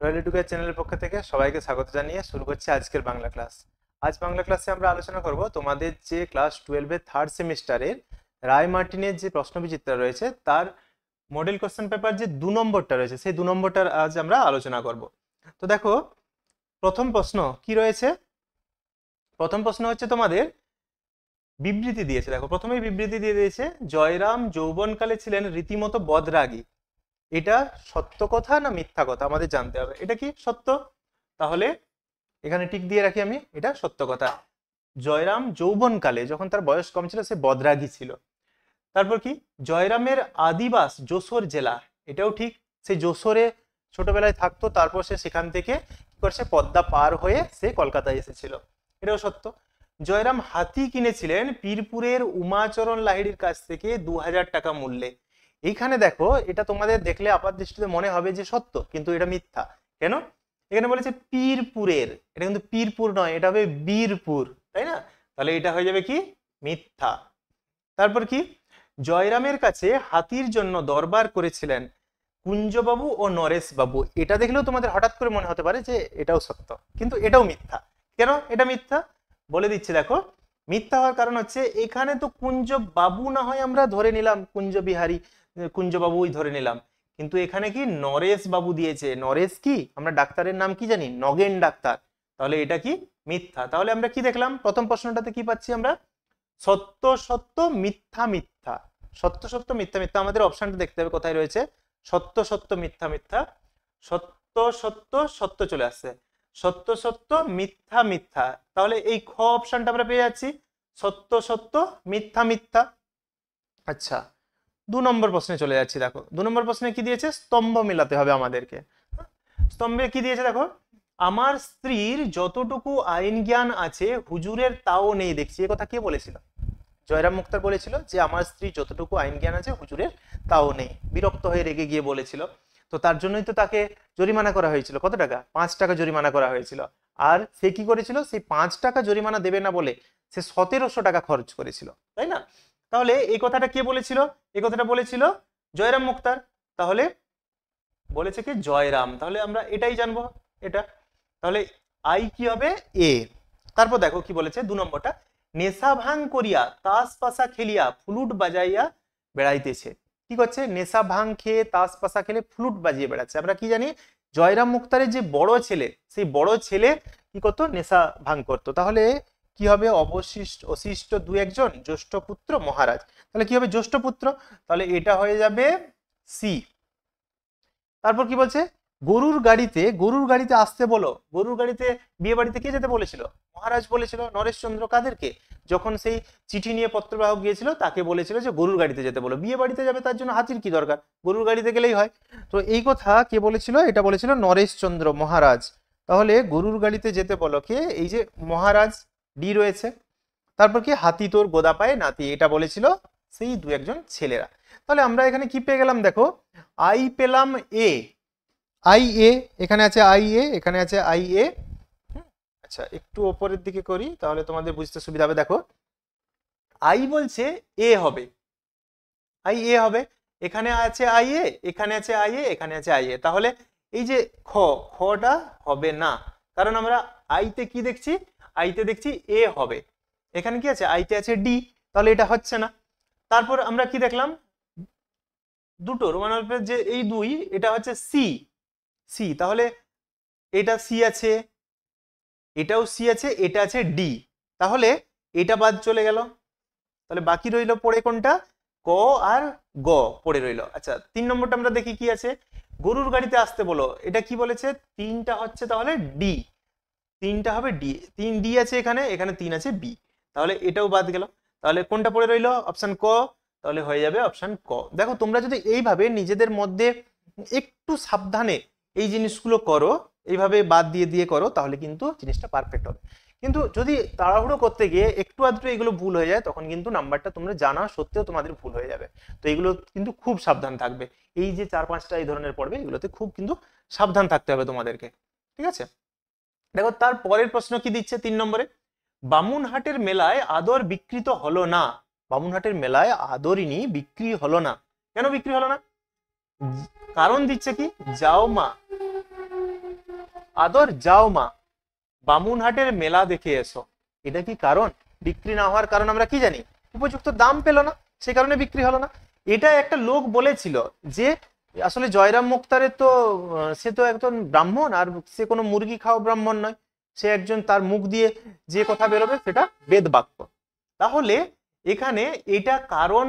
Royal education চ্যানেলের পক্ষ থেকে সবাইকে স্বাগত জানিয়ে শুরু করছি আজকের বাংলা ক্লাস। আজ বাংলা ক্লাসে আমরা আলোচনা করব তোমাদের যে ক্লাস 12 এর থার্ড সেমিস্টারের রায় মার্টিনের যে প্রশ্নবিচিত্রা রয়েছে তার মডেল কোশ্চেন পেপার যে 2 নম্বরটা রয়েছে সেই 2 নম্বরটার আজ আমরা আলোচনা করব। তো দেখো প্রথম প্রশ্ন কি রয়েছে। প্রথম প্রশ্ন হচ্ছে তোমাদের বিবৃতি দিয়েছে। দেখো প্রথমেই বিবৃতি দিয়ে দিয়েছে, জয়রাম যৌবনকালে ছিলেন রীতিমতো বদরাগী। এটা সত্য কথা না মিথ্যা কথা আমাদের জানতে হবে। এটা কি সত্য? তাহলে এখানে টিক দিয়ে রাখি আমি, এটা সত্য কথা। জয়রাম যৌবনকালে, যখন তার বয়স কম ছিল, সে বদরাগী ছিল। তারপর কি, জয়রামের আদিবাস যশোর জেলা, এটাও ঠিক। সে যশোরে ছোটবেলায় থাকতো, তারপর সে সেখান থেকে কি করছে, পদ্মা পার হয়ে সে কলকাতায় এসেছিল, এটাও সত্য। জয়রাম হাতি কিনেছিলেন পীরপুরের উমাচরণ লাহিড়ীর কাছ থেকে 2000 টাকা মূল্যে। এইখানে দেখো, এটা তোমাদের দেখলে আপাত দৃষ্টিতে মনে হবে যে সত্য, কিন্তু এটা মিথ্যা। কেন? এখানে বলেছে পীরপুরের, এটা কিন্তু পীরপুর নয়, এটা হবে বীরপুর, তাই না? তাহলে এটা হয়ে যাবে কি, মিথ্যা। তারপর কি, জয়রামের কাছে হাতির জন্য দরবার করেছিলেন কুঞ্জবাবু ও নরেশ বাবু। এটা দেখলেও তোমাদের হঠাৎ করে মনে হতে পারে যে এটাও সত্য, কিন্তু এটাও মিথ্যা। কেন এটা মিথ্যা বলে দিচ্ছি। দেখো মিথ্যা হওয়ার কারণ হচ্ছে, এখানে তো কুঞ্জ বাবু না হয় আমরা ধরে নিলাম, কুঞ্জ বিহারী কুঞ্জবাবুই ধরে নিলাম, কিন্তু এখানে কি নরেশ বাবু দিয়েছে। নরেশ কি, আমরা ডাক্তারের নাম কি জানি, নগেন ডাক্তার। তাহলে এটা কি, মিথ্যা। তাহলে আমরা কি দেখলাম, প্রথম প্রশ্নটাতে কি পাচ্ছি আমরা, সত্য সত্য মিথ্যা মিথ্যা। সত্য সত্য মিথ্যা মিথ্যা, আমাদের অপশনটা দেখতে হবে কোথায় রয়েছে। সত্য সত্য মিথ্যা মিথ্যা, সত্য সত্য সত্য চলে আসছে, সত্য সত্য মিথ্যা মিথ্যা। তাহলে এই খ অপশনটা আমরা পেয়ে যাচ্ছি, সত্য সত্য মিথ্যা মিথ্যা। আচ্ছা, 2 নম্বর প্রশ্নে চলে যাচ্ছি। দেখো 2 নম্বর প্রশ্নে কি দিয়েছে, স্তম্ভ মেলাতে হবে আমাদেরকে। স্তম্ভে কি দিয়েছে দেখো, আমার স্ত্রীর যতটুকু আইন জ্ঞান আছে হুজুরের তাও নেই দেখছি। এ কথা কে বলেছিল? জয়রাম মুক্তার বলেছিল যে আমার স্ত্রী যতটুকু আইন জ্ঞান আছে হুজুরের তাও নেই। বিরক্ত হয়ে রেগে গিয়ে বলেছিল। তো তার জন্যই তো তাকে জরিমানা করা হয়েছিল। কত টাকা? 5 টাকা জরিমানা করা হয়েছিল। আর সে কি করেছিল, সেই 5 টাকা জরিমানা দেবে না বলে সে 1700 টাকা খরচ করেছিল, তাই না? তাহলে এই কথাটা কে বলেছিল? এই কথাটা বলেছিল জয়রাম মুক্তার। তাহলে বলেছে কি, জয়রাম। তাহলে আমরা এটাই জানবো, এটা। তাহলে আই কি হবে, এ। তারপর দেখো কি বলেছে 2 নম্বরটা, নেশা ভাং করিয়া তাস পাশা খেলিয়া ফ্লুট বাজাইয়া বেড়াইতেছে। কি করছে? নেশা ভাং খেয়ে তাস পাশা খেলে ফ্লুট বাজিয়ে বেড়াচ্ছে। আমরা কি জানি, জয়রাম মুক্তারের যে বড় ছেলে, সেই বড় ছেলে কি করতো, নেশা ভাং করতো। তাহলে কি হবে, অবশিষ্ট অশিষ্ট 2-1 জ্যেষ্ঠ পুত্র মহারাজ। তাহলে কি হবে, জ্যেষ্ঠ পুত্র। তাহলে এটা হয়ে যাবে সি। তারপর কি বলছে, গরুর গাড়িতে আসতে বলো। গরুর গাড়িতে বিয়ে বাড়িতে কে যেতে বলেছিল? মহারাজ বলেছিল। নরেশচন্দ্র কাদেরকে? যখন সেই চিঠি নিয়ে পত্রবাহক গিয়েছিল তাকে বলেছিল যে গরুর গাড়িতে যেতে বলো। বিয়ে বাড়িতে যাবে, তার জন্য হাতির কি দরকার, গরুর গাড়িতে গেলেই হয়। তো এই কথা কে বলেছিল? এটা বলেছিল নরেশচন্দ্র মহারাজ। তাহলে গরুর গাড়িতে যেতে বলো কে? এই যে মহারাজ, ডি রয়েছে। তারপর কি, হাতি তোর গোদা পায়ে নাতি, এটা বলেছিল সেই 2-1 ছেলেরা। তাহলে আমরা এখানে কি পেয়ে গেলাম দেখো, আই পেলাম এ, আই এ, এখানে আছে আই এ, এখানে আছে আই এ। আচ্ছা একটু ওপরের দিকে করি তাহলে তোমাদের বুঝতে সুবিধা হবে। দেখো আই বলছে এ হবে, আই এ হবে। এখানে আছে আই এ, এখানে আছে আই এ, এখানে আছে আই এ। তাহলে এই যে খ, খটা হবে না, কারণ আমরা আইতে কি দেখছি, আইতে দেখছি এ হবে। এখানে কি আছে, আইতে আছে ডি, তাহলে এটা হচ্ছে না। তারপর আমরা কি দেখলাম, দুটো রোমান অল্পের যে এই 2, এটা হচ্ছে সি, সি। তাহলে এটা সি আছে, এটাও সি আছে, এটা আছে ডি। তাহলে এটা বাদ চলে গেল। তাহলে বাকি রইল পড়ে কোনটা, ক আর গ পড়ে রইল। আচ্ছা 3 নম্বরটা আমরা দেখি কি আছে, গরুর গাড়িতে আসতে বলো। এটা কি বলেছে, 3টা হচ্ছে তাহলে ডি, 3টা হবে ডি। 3 ডি আছে এখানে, এখানে 3 আছে বি। তাহলে এটাও বাদ গেল। তাহলে কোনটা পড়ে রইল, অপশন ক। তাহলে হয়ে যাবে অপশন ক। দেখো তোমরা যদি এইভাবে নিজেদের মধ্যে একটু সাবধানে এই জিনিসগুলো করো, এইভাবে বাদ দিয়ে দিয়ে করো, তাহলে কিন্তু জিনিসটা পারফেক্ট হবে। কিন্তু যদি তাড়াহুড়ো করতে গিয়ে একটু আধটু এগুলো ভুল হয়ে যায়, তখন কিন্তু নাম্বারটা তোমরা জানা সত্ত্বেও তোমাদের ভুল হয়ে যাবে। তো এগুলো কিন্তু খুব সাবধান থাকবে। এই যে 4-5টা এই ধরনের পড়বে, এগুলোতে খুব কিন্তু সাবধান থাকতে হবে তোমাদেরকে, ঠিক আছে? দেখো তার পরের প্রশ্ন কি দিচ্ছে 3 নম্বরে, বামুনহাটের মেলায় আদর বিকৃত হলো না। বামুনহাটের মেলায় আদরিনী বিক্রি হলো না। কেন বিক্রি হলো না? কারণ দিচ্ছে কি, যাও মা, আদর যাও মা, বামুনহাটের মেলা দেখে এসো। এটা কি কারণ? বিক্রি না হওয়ার কারণ আমরা কি জানি? উপযুক্ত দাম পেল না, সে কারণে বিক্রি হলো না। এটা একটা লোক বলেছিল যে আসলে জয়রাম মুক্তারের তো সে তো একজন ব্রাহ্মণ, আর সে কোনো মুরগি খাওয়া ব্রাহ্মণ নয়, সে একজন, তার মুখ দিয়ে যে কথা বেরোবে সেটা বেদ বাক্য। তাহলে এখানে এটা কারণ,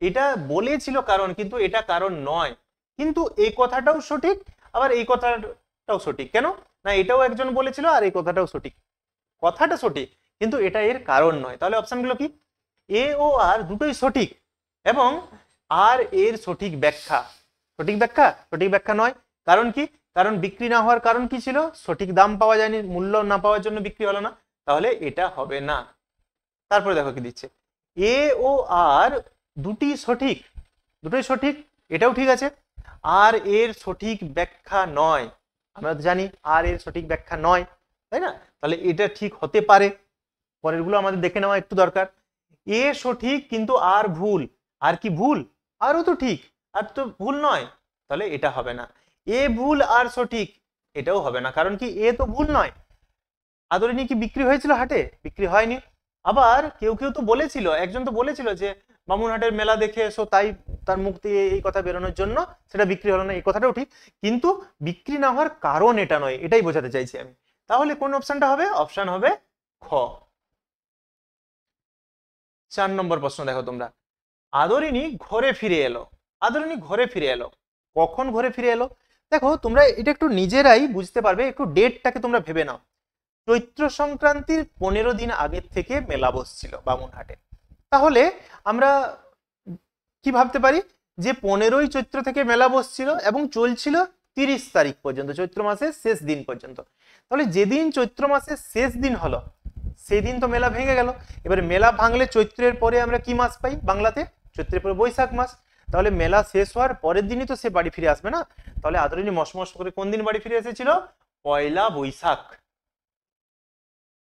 এটা বলেছিল কারণ, কিন্তু এটা কারণ নয়। কিন্তু এই কথাটাও সঠিক, আবার এই কথাটাও সঠিক। কেন না, এটাও একজন বলেছিল আর এই কথাটাও সঠিক। কথাটা সঠিক কিন্তু এটা এর কারণ নয়। তাহলে অপশনগুলো কি? এ ও আর দুটোই সঠিক, এবং আর এর সঠিক ব্যাখ্যা, সঠিক ব্যাখ্যা, সঠিক ব্যাখ্যা নয়। কারণ কি? কারণ বিক্রি না হওয়ার কারণ কি ছিল? সঠিক দাম পাওয়া যায়নি, মূল্য না পাওয়ার জন্য বিক্রি হলো না। তাহলে এটা হবে না। তারপরে দেখো কি দিচ্ছে, এ ও আর দুটি সঠিক, দুটোই সঠিক, এটাও ঠিক আছে। আর এর সঠিক ব্যাখ্যা নয়, আমরা জানি আর এর সঠিক ব্যাখ্যা নয়, তাই না? তাহলে এটা ঠিক হতে পারে। পরের গুলো আমাদের দেখে নেওয়া একটু দরকার। এ সঠিক কিন্তু আর ভুল। আর কি ভুল? আরও তো ঠিক, আর তো ভুল নয়, তাহলে এটা হবে না। এ ভুল আর সঠিক, এটাও হবে না। কারণ কি? এ তো ভুল নয়। আদরিনী কি বিক্রি হয়েছিল হাটে? বিক্রি হয়নি। আবার কেউ কেউ তো বলেছিল, একজন তো বলেছিল যে বামুনহাটের মেলা দেখে এসো, তাই তার মুখ দিয়ে এই কথা বেরোনোর জন্য সেটা বিক্রি হলো না, এই কথাটাও ঠিক। কিন্তু বিক্রি না হওয়ার কারণ এটা নয়, এটাই বোঝাতে চাইছি আমি। তাহলে কোন অপশনটা হবে? অপশন হবে খ। 4 নম্বর প্রশ্ন দেখো তোমরা, আদরিনী ঘরে ফিরে এলো। আদরিনী ঘরে ফিরে এলো, কখন ঘরে ফিরে এলো? দেখো তোমরা এটা একটু নিজেরাই বুঝতে পারবে, একটু ডেটটাকে তোমরা ভেবে নাও। চৈত্র সংক্রান্তির 15 দিন আগের থেকে মেলা বসছিল বামুনহাটে। তাহলে আমরা কি ভাবতে পারি যে 15ই চৈত্র থেকে মেলা বসছিল এবং চলছিল 30 তারিখ পর্যন্ত, চৈত্র মাসের শেষ দিন পর্যন্ত। তাহলে যেদিন চৈত্র মাসের শেষ দিন হলো সেদিন তো মেলা ভেঙে গেল। এবারে মেলা ভাঙলে চৈত্রের পরে আমরা কি মাস পাই বাংলাতে? চৈত্রের পরে বৈশাখ মাস। তাহলে মেলা শেষ হওয়ার পরের দিনই তো সে বাড়ি ফিরে আসবে না। তাহলে আদরিনী মসমস করে কোন দিন বাড়ি ফিরে এসেছিল? পয়লা বৈশাখ।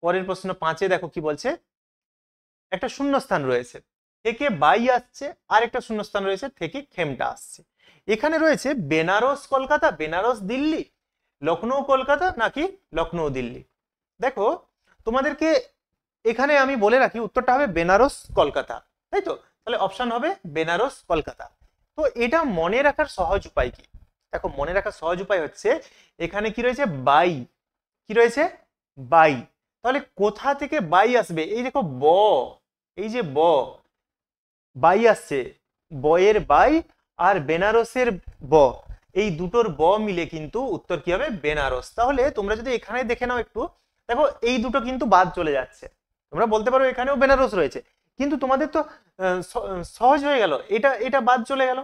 পরের প্রশ্ন 5-এ দেখো কি বলছে, একটা শূন্যস্থান রয়েছে, থেকে বাই আসছে, আর একটা শূন্যস্থান রয়েছে, থেকে খেমটা আসছে। এখানে রয়েছে বেনারস কলকাতা, বেনারস দিল্লি, লখনৌ কলকাতা, নাকি লখনৌ দিল্লি। দেখো তোমাদেরকে এখানে আমি বলে রাখি, উত্তরটা হবে বেনারস কলকাতা, তাই তো? তাহলে অপশন হবে বেনারস কলকাতা। তো এটা মনে রাখার সহজ উপায় কি? দেখো মনে রাখার সহজ উপায় হচ্ছে, এখানে কি রয়েছে? বাই। কি রয়েছে? বাই। তাহলে কোথা থেকে বাই আসবে? এই দেখো ব, এই যে ব, বাই আসছে, বয়ের বাই আর বেনারসের ব, এই দুটোর ব মিলে কিন্তু উত্তর কি হবে? বেনারস। তাহলে তোমরা যদি এখানে দেখে নাও একটু, দেখো এই দুটো কিন্তু বাদ চলে যাচ্ছে। তোমরা বলতে পারো এখানেও বেনারস রয়েছে, কিন্তু তোমাদের তো সহজ হয়ে গেল, এটা এটা বাদ চলে গেল।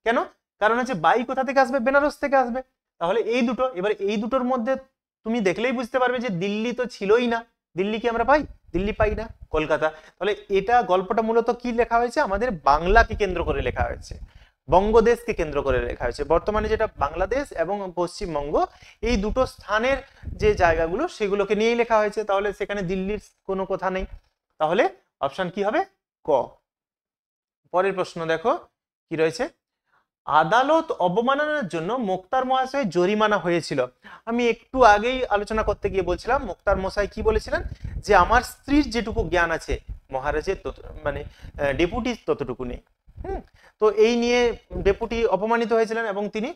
কেন? কারণ হচ্ছে বাই কোথা থেকে আসবে? বেনারস থেকে আসবে। তাহলে এই দুটো, এবার এই দুটোর মধ্যে তুমি দেখলেই বুঝতে পারবে যে দিল্লি তো ছিলই না। দিল্লি কি আমরা পাই? দিল্লি পাই না, কলকাতা। তাহলে এটা গল্পটা মূলত কি লেখা হয়েছে? আমাদের বাংলাকে কেন্দ্র করে লেখা হয়েছে, বঙ্গদেশকে কেন্দ্র করে লেখা হয়েছে। বর্তমানে যেটা বাংলাদেশ এবং পশ্চিমবঙ্গ, এই দুটো স্থানের যে জায়গাগুলো সেগুলোকে নিয়েই লেখা হয়েছে। তাহলে সেখানে দিল্লির কোনো কথা নেই। তাহলে অপশন কি হবে? ক। পরের প্রশ্ন দেখো কি রয়েছে, আদালত অবমাননার জন্য মোক্তার মহাশয় জরিমানা হয়েছিল। আমি একটু আগেই আলোচনা করতে গিয়ে বলছিলাম, মোক্তার মশাই কি বলেছিলেন? যে আমার স্ত্রীর যেটুকু জ্ঞান আছে মহারাজের মানে ডেপুটি ততটুকু নেই। তো এই নিয়ে ডেপুটি অপমানিত হয়েছিলেন এবং তিনি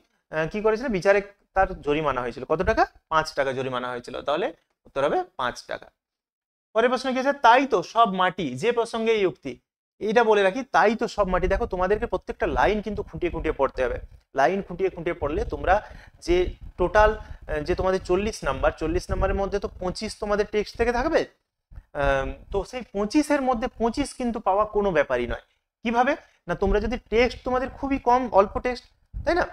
কি করেছিলেন? বিচারে তার জরিমানা হয়েছিল। কত টাকা? 5 টাকা জরিমানা হয়েছিল। তাহলে উত্তর হবে 5 টাকা। পরের প্রশ্ন কি আছে, তাই তো সব মাটি, যে প্রসঙ্গে এই উক্তি, এইটা বলে রাখি, তাই তো সব মাটি। দেখো তোমাদেরকে প্রত্যেকটা লাইন কিন্তু খুঁটিয়ে খুঁটিয়ে পড়তে হবে। লাইন খুঁটিয়ে খুঁটিয়ে পড়লে তোমরা যে টোটাল যে তোমাদের 40 নাম্বার, 40 নাম্বারের মধ্যে তো 25 তোমাদের টেক্সট থেকে থাকবে। তো সেই 25-এর মধ্যে 25 কিন্তু পাওয়া কোনো ব্যাপারই নয়। কিভাবে না, তোমরা যদি টেক্সট তোমাদের খুবই কম, অল্প টেক্সট, তাই না?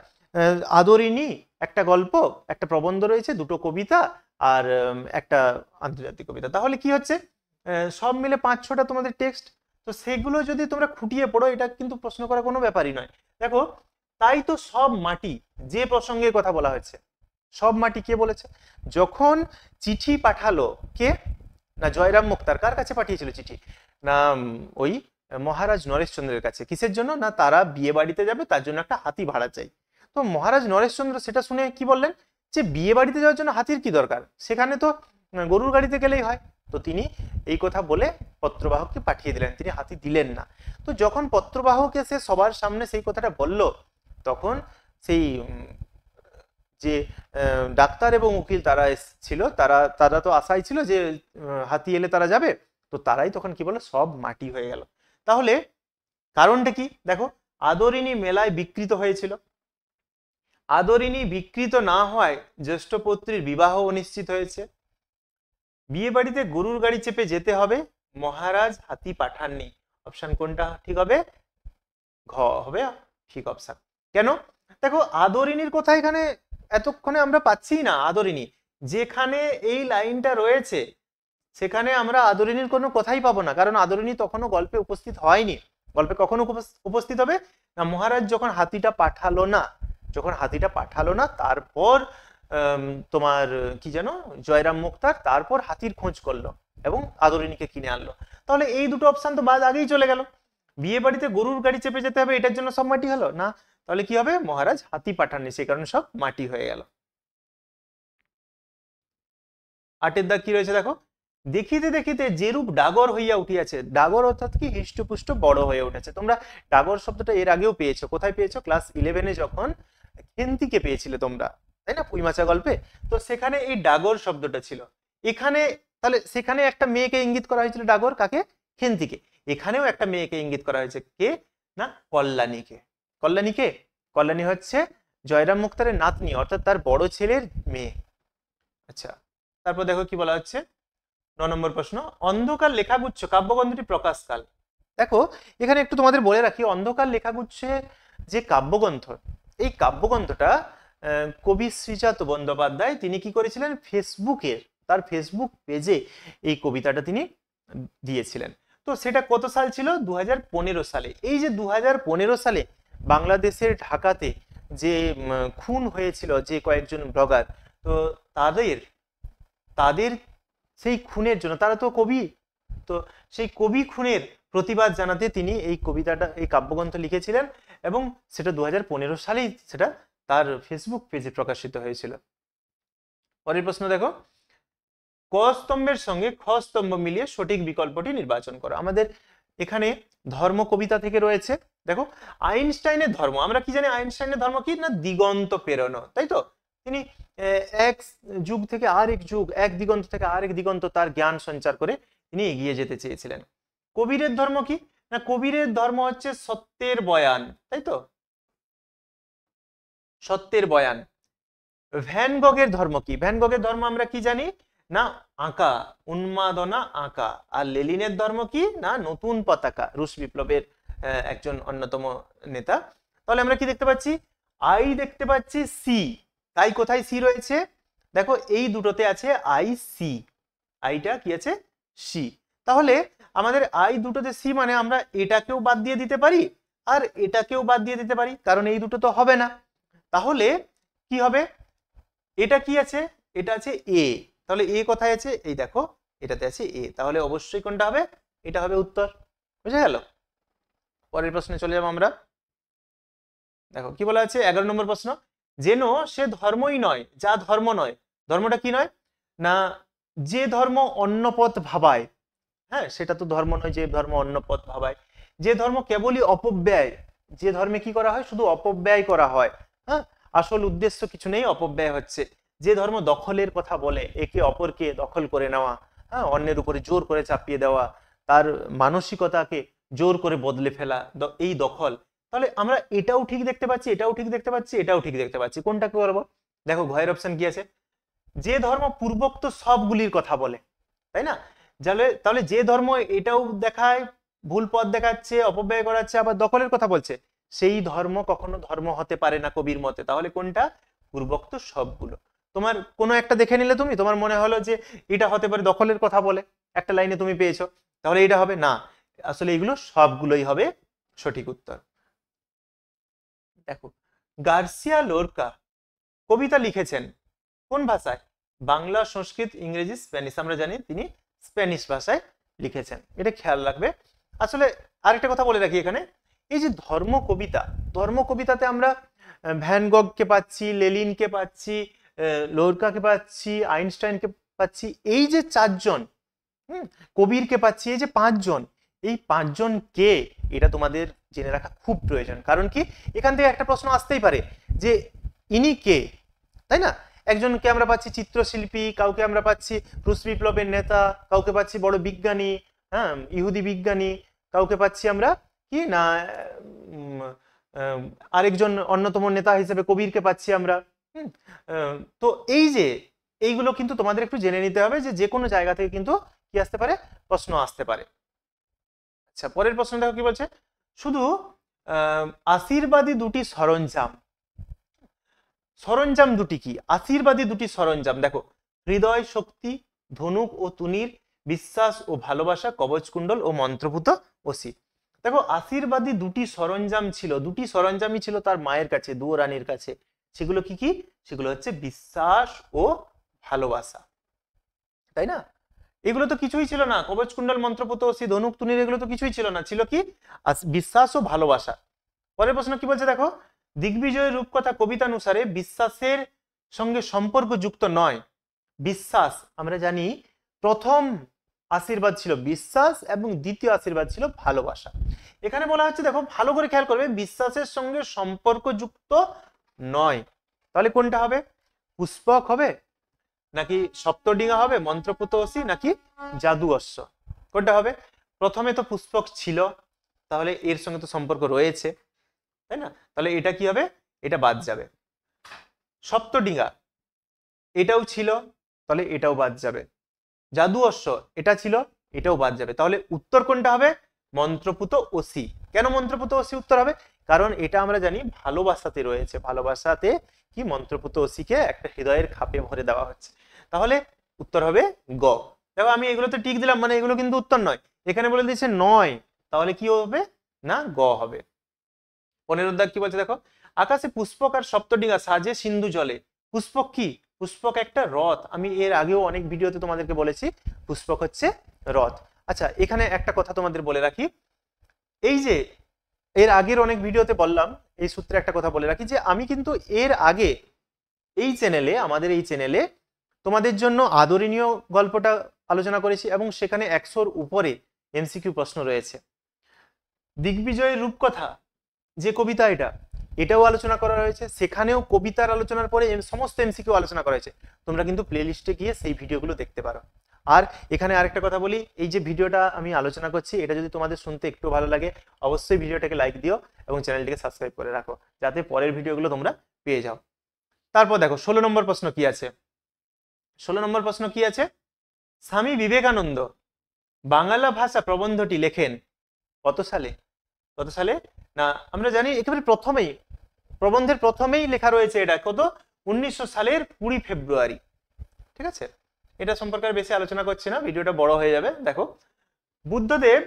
আদরিনী একটা গল্প, একটা প্রবন্ধ রয়েছে, দুটো কবিতা আর একটা আন্তর্জাতিক কবিতা, তাহলে কি হচ্ছে? সব মিলে 5-6টা তোমাদের টেক্সট। তো সেগুলো যদি তোমরা খুঁটিয়ে পড়ো, এটা কিন্তু প্রশ্ন করার কোনো ব্যাপারই নয়। দেখো তাই তো সব মাটি, যে প্রসঙ্গের কথা বলা হয়েছে, সব মাটি কে বলেছে? যখন চিঠি পাঠালো কে? না জয়রাম মুক্তার। কার কাছে পাঠিয়েছিল চিঠি? না ওই মহারাজ নরেশচন্দ্রের কাছে। কিসের জন্য? না তারা বিয়ে বাড়িতে যাবে, তার জন্য একটা হাতি ভাড়া চাই। তো মহারাজ নরেশচন্দ্র সেটা শুনে কি বললেন? যে বিয়ে বাড়িতে যাওয়ার জন্য হাতির কি দরকার, সেখানে তো গরুর গাড়িতে গেলেই হয়। তো তিনি এই কথা বলে পত্রবাহককে পাঠিয়ে দিলেন, তিনি হাতি দিলেন না। তো যখন পত্রবাহক এসে সবার সামনে সেই কথাটা বলল, তখন সেই যে ডাক্তার এবং উকিল তারা ছিল, তারা তো আশায় ছিল যে হাতি এলে তারা যাবে। তো তারাই তখন কি বললো, সব মাটি হয়ে গেল। তাহলে কারণটা কি দেখো, আদরিনী মেলায় বিকৃত হয়েছিল। আদরিনী বিকৃত না হওয়ায় জ্যেষ্ঠ পুত্রীর বিবাহ অনিশ্চিত হয়েছে। বিয়ে বাড়িতে গরুর গাড়ি চেপে যেতে হবে, মহারাজ হাতি পাঠাননি। অপশন কোনটা ঠিক হবে? ঘ হবে ঠিক অপশন। কেন? দেখো আদরিনীর কথা এখানে এতক্ষণে আমরা পাচ্ছি না। আদরিনী যেখানে এই লাইনটা রয়েছে সেখানে আমরা আদরিনীর কোনো কথাই পাবো না, কারণ আদরিনী তখনও গল্পে উপস্থিত হয়নি। গল্পে কখনো উপস্থিত হবে না, মহারাজ যখন হাতিটা পাঠালো না, তারপর তোমার কি যেন জয়রাম মুক্তার তারপর হাতির খোঁজ করলো এবং আদরিনীকে কিনে আনলো। তাহলে এই দুটো অপশন তো বাদ আগেই চলে গেল। বিয়ে বাড়িতে গরুর গাড়ি চেপে যেতে হবে, এটার জন্য সব মাটি হলো না। তাহলে কি হবে? মহারাজ হাতি পাঠাননি, সেই কারণে সব মাটি হয়ে গেল। 8 দাগ কি রয়েছে দেখো, দেখিতে দেখিতে যেরূপ ডাগর হইয়া উঠিয়াছে। ডাগর অর্থাৎ কি? হৃষ্টপুষ্ট বড় হয়ে উঠেছে। তোমরা ডাগর শব্দটা এর আগেও পেয়েছো। কোথায় পেয়েছো? ক্লাস 11-এ যখন খেন্তিকে পেয়েছিলে তোমরা, তাই না, পুঁইমাচা গল্পে। তো সেখানে এই ডাগর শব্দটা ছিল। এখানে তাহলে সেখানে একটা মেয়েকে ইঙ্গিত করা হয়েছিল, ডাগর কাকে? খেন্তিকে। এখানেও একটা মেয়েকে ইঙ্গিত করা হয়েছে, কে না? কল্যাণীকে। কল্যাণীকে? কল্যাণী হচ্ছে জয়রাম মুক্তারের নাতনি, অর্থাৎ তার বড় ছেলের মেয়ে। আচ্ছা, তারপর দেখো কি বলা হচ্ছে, 9 নম্বর প্রশ্ন, অন্ধকার লেখাগুচ্ছ কাব্যগ্রন্থটি প্রকাশকাল। দেখো এখানে একটু তোমাদের বলে রাখি, অন্ধকার লেখাগুচ্ছে যে কাব্যগ্রন্থ, এই কাব্যগ্রন্থটা কবি শ্রীজাত বন্দ্যোপাধ্যায় তিনি কি করেছিলেন, তার ফেসবুক পেজে এই কবিতাটা তিনি দিয়েছিলেন। তো সেটা কত সাল ছিল? 2015 সালে। এই যে 2015 সালে বাংলাদেশের ঢাকাতে যে খুন হয়েছিল যে কয়েকজন ব্লগার, তো তাদের সেই খুনের জন্য, তারা তো কবি, তো সেই কবি খুনের প্রতিবাদ জানাতে তিনি এই কবিতাটা, এই কাব্যগ্রন্থ লিখেছিলেন এবং সেটা 2015 সালেই সেটা তার ফেসবুক পেজে প্রকাশিত হয়েছিল। পরের প্রশ্ন দেখো, ক স্তম্ভের সঙ্গে খ স্তম্ভ মিলিয়ে সঠিক বিকল্পটি নির্বাচন করো। আমাদের এখানে ধর্ম কবিতা থেকে রয়েছে। দেখো আইনস্টাইনের ধর্ম, আমরা কি জানি আইনস্টাইনের ধর্ম কি না? দিগন্ত পেরোনো, তাই তো। তিনি এক যুগ থেকে আরেক যুগ, এক দিগন্ত থেকে আরেক দিগন্ত তার জ্ঞান সঞ্চার করে তিনি এগিয়ে যেতে চেয়েছিলেন। কবিরের ধর্ম কি না? কবিরের ধর্ম হচ্ছে সত্যের বয়ান, তাই তো, সত্যের বয়ান। ভ্যান গগের ধর্ম কি? ভ্যান গগের ধর্ম আমরা কি জানি না? আঁকা, উন্মাদনা আঁকা। আর লেনিনের ধর্ম কি না? নতুন পতাকা, রুশ বিপ্লবের একজন অন্যতম নেতা। তাহলে আমরা কি দেখতে পাচ্ছি? আই দেখতে পাচ্ছি, সি। তাই কোথায় সি রয়েছে? দেখো এই দুটোতে আছে আই সি, আইটা কি আছে? সি। তাহলে আমাদের আই দুটোতে সি, মানে আমরা এটাকেও বাদ দিয়ে দিতে পারি আর এটাকেও বাদ দিয়ে দিতে পারি, কারণ এই দুটো তো হবে না। তাহলে কি হবে? এটা কি আছে? এটা আছে এ। তাহলে এ কোথায় আছে? এই দেখো এটাতে আছে এ। তাহলে অবশ্যই কোনটা হবে? এটা হবে উত্তর। বুঝে গেল? পরের প্রশ্নে চলে যাব আমরা। দেখো কি বলা আছে, 11 নম্বর প্রশ্ন, যেন সে ধর্মই নয় যা ধর্ম নয়। ধর্মটা কি নয় না? যে ধর্ম অন্য পথ ভাবায়, হ্যাঁ সেটা তো ধর্ম নয়। যে ধর্ম অন্য পথ ভাবায়, যে ধর্ম কেবলই অপব্যয়, যে ধর্মে কি করা হয়? শুধু অপব্যয় করা হয়, হ্যাঁ আসল উদ্দেশ্য কিছু নেই, অপব্যয় হচ্ছে। যে ধর্ম দখলের কথা বলে, একে অপরকে দখল করে নেওয়া, হ্যাঁ অন্যের উপরে জোর করে চাপিয়ে দেওয়া, তার মানসিকতাকে জোর করে বদলে ফেলা, এই দখল। তাহলে আমরা এটাও ঠিক দেখতে পাচ্ছি, এটাও ঠিক দেখতে পাচ্ছি, এটাও ঠিক দেখতে পাচ্ছি। কোনটা করবো? দেখো ঘয়ের অপশন কি আছে? যে ধর্ম পূর্বোক্ত সবগুলির কথা বলে, তাই না? তাহলে যে ধর্ম এটাও দেখায়, ভুল পথ দেখাচ্ছে, অপব্যয় করাচ্ছে, আবার দখলের কথা বলছে, সেই ধর্ম কখনো ধর্ম হতে পারে না কবির মতে। তাহলে কোনটা? পূর্বোক্ত সবগুলো। তোমার কোনো একটা দেখে নিলে তুমি, তোমার মনে হলো যে এটা হতে পারে, দখলের কথা বলে একটা লাইনে তুমি পেয়েছো, তাহলে এটা হবে না। আসলে এগুলো সবগুলোই হবে সঠিক উত্তর। দেখো গার্সিয়া লোরকা কবিতা লিখেছেন কোন ভাষায়? বাংলা, সংস্কৃত, ইংরেজি, স্প্যানিশ। আমরা জানি তিনি স্প্যানিশ ভাষায় লিখেছেন, এটা খেয়াল রাখবে। আসলে আরেকটা কথা বলে রাখি এখানে, এই যে ধর্ম কবিতা, ধর্ম কবিতাতে আমরা ভ্যান গগকে পাচ্ছি, লেনিনকে পাচ্ছি, লোরকাকে পাচ্ছি, আইনস্টাইনকে পাচ্ছি, এই যে চারজন, কবিরকে পাচ্ছি, এই যে পাঁচজন, এই পাঁচজন কে, এটা তোমাদের জেনে রাখা খুব প্রয়োজন। কারণ কি, এখান থেকে একটা প্রশ্ন আসতেই পারে যে ইনি কে, তাই না? একজনকে আমরা পাচ্ছি চিত্রশিল্পী, কাউকে আমরা পাচ্ছি রুশ বিপ্লবের নেতা, কাউকে পাচ্ছি বড় বিজ্ঞানী, হ্যাঁ ইহুদি বিজ্ঞানী, কাউকে পাচ্ছি আমরা কি না আরেকজন অন্যতম নেতা হিসেবে কবিরকে পাচ্ছি আমরা। তো এই যে এইগুলো কিন্তু তোমাদের একটু জেনে নিতে হবে, যে কোনো জায়গা থেকে কিন্তু কি আসতে পারে, প্রশ্ন আসতে পারে। আচ্ছা, পরের প্রশ্ন দেখো কি বলছে, শুধু আশীর্বাদী দুটি সরঞ্জাম, সরঞ্জাম দুটি কি, আশীর্বাদী দুটি সরঞ্জাম দেখো, হৃদয় শক্তি, ধনুক ও তুনির, বিশ্বাস ও ভালোবাসা, কবচকুণ্ডল ও মন্ত্রপুত অসি। দেখো, আশীর্বাদী দুটি সরঞ্জাম ছিল, দুটি সরঞ্জামই ছিল তার মায়ের কাছে, দুয়ো রানীর কাছে। সেগুলো কি কি? সেগুলো হচ্ছে বিশ্বাস ও ভালোবাসা, তাই না? এগুলো তো কিছুই ছিল না, কবচকুণ্ডল, মন্ত্রপুত অসি, ধনুক তুনির, এগুলো তো কিছুই ছিল না, ছিল কি? বিশ্বাস ও ভালোবাসা। পরের প্রশ্ন কি বলছে দেখো, দিগ্বিজয়ের রূপকথা কবিতানুসারে বিশ্বাসের সঙ্গে সম্পর্ক যুক্ত নয়। বিশ্বাস, আমরা জানি প্রথম আশীর্বাদ ছিল বিশ্বাস এবং দ্বিতীয় আশীর্বাদ ছিল ভালোবাসা। এখানে বলা হচ্ছে দেখো, ভালো করে খেয়াল করবে, বিশ্বাসের সঙ্গে সম্পর্ক যুক্ত নয়, তাহলে কোনটা হবে? পুষ্পক হবে, নাকি সপ্তডিঙা হবে, মন্ত্রপুত অসি, নাকি জাদু অশ্ব? কোনটা হবে? প্রথমে তো পুষ্পক ছিল, তাহলে এর সঙ্গে তো সম্পর্ক রয়েছে, তাই না? তাহলে এটা কি হবে? এটা বাদ যাবে। সপ্তডিঙা, এটাও ছিল, তাহলে এটাও বাদ যাবে। জাদু অশ্ব, এটা ছিল, এটাও বাদ যাবে। তাহলে উত্তর কোনটা হবে? মন্ত্রপুত অসি। কেন মন্ত্রপুত অসি উত্তর হবে? কারণ এটা আমরা জানি ভালোবাসাতে রয়েছে, ভালোবাসাতে কি মন্ত্রপুত অসিকে একটা হৃদয়ের খাপে ভরে দেওয়া হচ্ছে। তাহলে উত্তর হবে গ। দেখো, আমি এগুলোতে টিক দিলাম, মানে এগুলো কিন্তু উত্তর নয়, এখানে বলে দিয়েছে নয়, তাহলে কি হবে না, গ হবে। 15 দাগ কি বলছে দেখো, আকাশে পুষ্পক আর সপ্তডিঙা সাজে সিন্ধু জলে। পুষ্পক কি? পুষ্পক একটা রথ, আমি এর আগেও অনেক ভিডিওতে তোমাদেরকে বলেছি পুষ্পক হচ্ছে রথ। আচ্ছা, এখানে একটা কথা তোমাদের বলে রাখি, এই যে এর আগের অনেক ভিডিওতে বললাম, এই সূত্রে একটা কথা বলে রাখি, যে আমি কিন্তু এর আগে এই চ্যানেলে, আমাদের এই চ্যানেলে তোমাদের জন্য আদরণীয় গল্পটা আলোচনা করেছি, এবং সেখানে 100-র উপরে এমসিকিউ প্রশ্ন রয়েছে। দিগ্বিজয়ের রূপকথা যে কবিতা, এটাও আলোচনা করা হয়েছে, সেখানেও কবিতার আলোচনার পরে সমস্ত এমসিকিউ আলোচনা করা হয়েছে। তোমরা কিন্তু প্লে লিস্টে গিয়ে সেই ভিডিওগুলো দেখতে পারো। আর এখানে আরেকটা কথা বলি, এই যে ভিডিওটা আমি আলোচনা করছি, এটা যদি তোমাদের শুনতে একটু ভালো লাগে, অবশ্যই ভিডিওটাকে লাইক দিও এবং চ্যানেলটিকে সাবস্ক্রাইব করে রাখো, যাতে পরের ভিডিওগুলো তোমরা পেয়ে যাও। তারপর দেখো 16 নম্বর প্রশ্ন কি আছে। 16 নম্বর প্রশ্ন কি আছে, স্বামী বিবেকানন্দ বাংলা ভাষা প্রবন্ধটি লেখেন কত সালে? কত সালে না, আমরা জানি একেবারে প্রথমেই, প্রবন্ধের প্রথমেই লেখা রয়েছে এটা কত, 1900 সালের 20 ফেব্রুয়ারি। ঠিক আছে, এটা সম্পর্কে আর বেশি আলোচনা করছি না, ভিডিওটা বড় হয়ে যাবে। দেখো, বুদ্ধদেব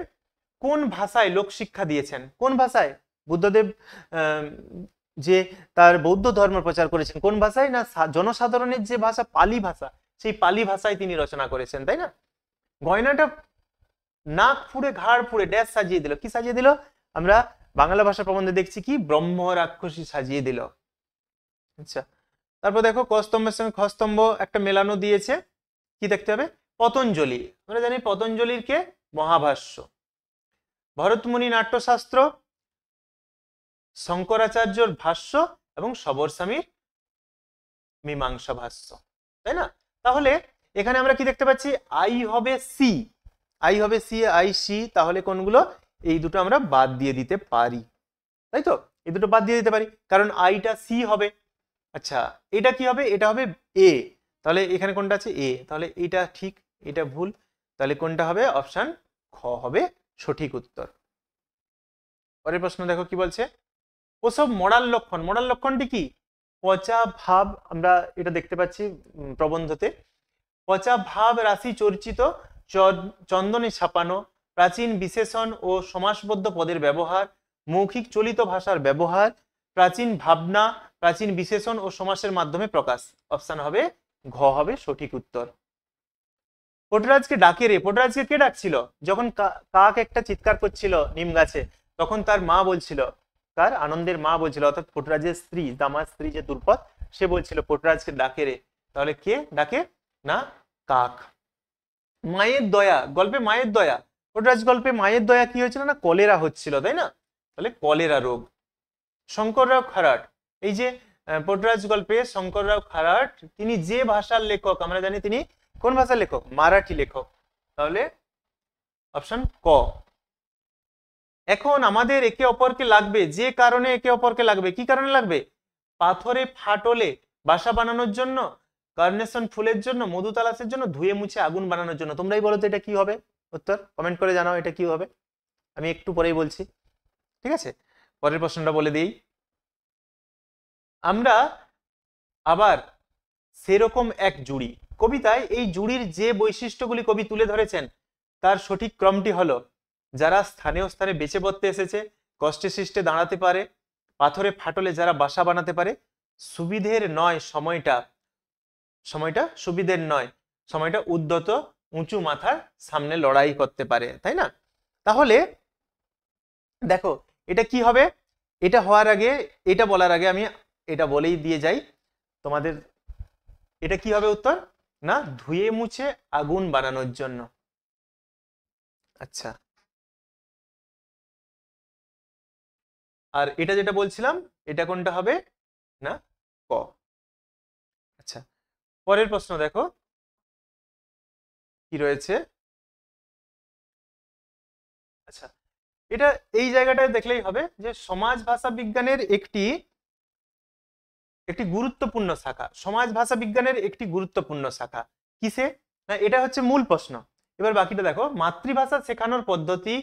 কোন ভাষায় লোকশিক্ষা দিয়েছেন? কোন ভাষায় বুদ্ধদেব যে তার বৌদ্ধ ধর্ম প্রচার করেছেন, কোন ভাষায় না, জনসাধারণের যে ভাষা পালি ভাষা, সেই পালি ভাষায় তিনি রচনা করেছেন, তাই না? গয়নাটা নাক ফুড়ে ঘাড় ফুড়ে ড্যাশ সাজিয়ে দিল, কি সাজিয়ে দিল? আমরা বাংলা ভাষা প্রবন্ধে দেখছি কি, ব্রহ্ম রাক্ষসী সাজিয়ে দিল। আচ্ছা, তারপর দেখো, ক স্তম্ভের সঙ্গে খ স্তম্ভ একটা মেলানো দিয়েছে, কি দেখতে হবে? পতঞ্জলি, আমরা জানি পতঞ্জলির কে, মহাভাষ্য। ভরতমুনি নাট্যশাস্ত্র, শঙ্করাচার্যর ভাষ্য এবং সবরস্বামীর মীমাংসা ভাষ্য, তাই না? তাহলে এখানে আমরা কি দেখতে পাচ্ছি, আই হবে সি, আই হবে সি, আই সি, তাহলে কোনগুলো? এই দুটো আমরা বাদ দিয়ে দিতে পারি, তাই তো? এই দুটো বাদ দিয়ে দিতে পারি, কারণ আইটা সি হবে। আচ্ছা, এটা কি হবে? এটা হবে এ, তাহলে এখানে কোনটা আছে? এ, তাহলে এটা ঠিক, এটা ভুল, তাহলে কোনটা হবে? অপশন খ হবে সঠিক উত্তর। পরের প্রশ্ন দেখো কি বলছে, ওসব মডাল লক্ষণ, মডাল লক্ষণটি কি? পচা ভাব, আমরা এটা দেখতে পাচ্ছি প্রবন্ধতে, পচা ভাব রাশি চর্চিত, চন্দনে ছাপানো, প্রাচীন বিশেষণ ও সমাসবদ্ধ পদের ব্যবহার, মৌখিক চলিত ভাষার ব্যবহার, প্রাচীন ভাবনা, প্রাচীন বিশেষণ ও সমাসের মাধ্যমে প্রকাশ। অপশন হবে ঘ হবে সঠিক উত্তর। পোটরাজকে ডাকে রে, পোটরাজকে কে ডাকছিল? যখন কাক একটা চিৎকার করছিল নিম গাছে, তখন তার মা বলছিল, তার আনন্দের মা বলছিল, অর্থাৎ পোটরাজের স্ত্রী, দামার স্ত্রী যে দুর্পদ, সে বলছিল পোটরাজকে ডাকে রে। তাহলে কে ডাকে? না কাক। মায়ের দয়া গল্পে মায়ের দয়া, পোটরাজ গল্পে মায়ের দয়া কি হয়েছিল? না কলেরা হচ্ছিল, তাই না? তাহলে কলেরা রোগ। শঙ্কররাও খারাট, এই যে পোটরাজ গল্পে শঙ্কররাও খারাট তিনি যে ভাষার লেখক, আমরা জানি তিনি কোন ভাষার লেখক? মারাঠি লেখক। তাহলে অপশন ক। এখন আমাদের একে অপরকে লাগবে, যে কারণে একে অপরকে লাগবে, কি কারণে লাগবে? পাথরে ফাটলে বাসা বানানোর জন্য, কার্নেশন ফুলের জন্য, মধু তালাশের জন্য, ধুয়ে মুছে আগুন বানানোর জন্য। তোমরাই বলো তো এটা কি হবে? উত্তর কমেন্ট করে জানাও এটা কি হবে। আমি একটু পরেই বলছি, ঠিক আছে? পরের প্রশ্নটা বলে দিই। আমরা আবার সেরকম এক জুড়ি কবিতায় এই জুড়ির যে বৈশিষ্ট্যগুলি কবি তুলে ধরেছেন তার সঠিক ক্রমটি হলো: যারা স্থানীয় স্থানে বেঁচে বর্তে এসেছে, কষ্টে সৃষ্টে দাঁড়াতে পারে, পাথরে ফাটলে যারা বাসা বানাতে পারে, সুবিধের নয় সময়টা, সময়টা সুবিধের নয়, সময়টা উদ্যত উঁচু মাথার সামনে লড়াই করতে পারে, তাই না? তাহলে দেখো এটা কি হবে? এটা হওয়ার আগে, এটা বলার আগে আমি এটা বলেই দিয়ে যাই তোমাদের, এটা কি হবে উত্তর? না ধুয়ে মুছে আগুন বানানোর জন্য। আচ্ছা, আর এটা যেটা বলছিলাম এটা কোনটা হবে? না ক। আচ্ছা, পরের প্রশ্ন দেখো কি রয়েছে। আচ্ছা, এটা এই জায়গাটায় দেখলেই হবে যে সমাজ ভাষা বিজ্ঞানের একটি গুরুত্বপূর্ণ শাখা, সমাজ ভাষা বিজ্ঞানের একটি গুরুত্বপূর্ণ শাখা কিসে? না এটা হচ্ছে মূল প্রশ্ন। এবার বাকিটা দেখো, মাতৃভাষা শেখানোর পদ্ধতি,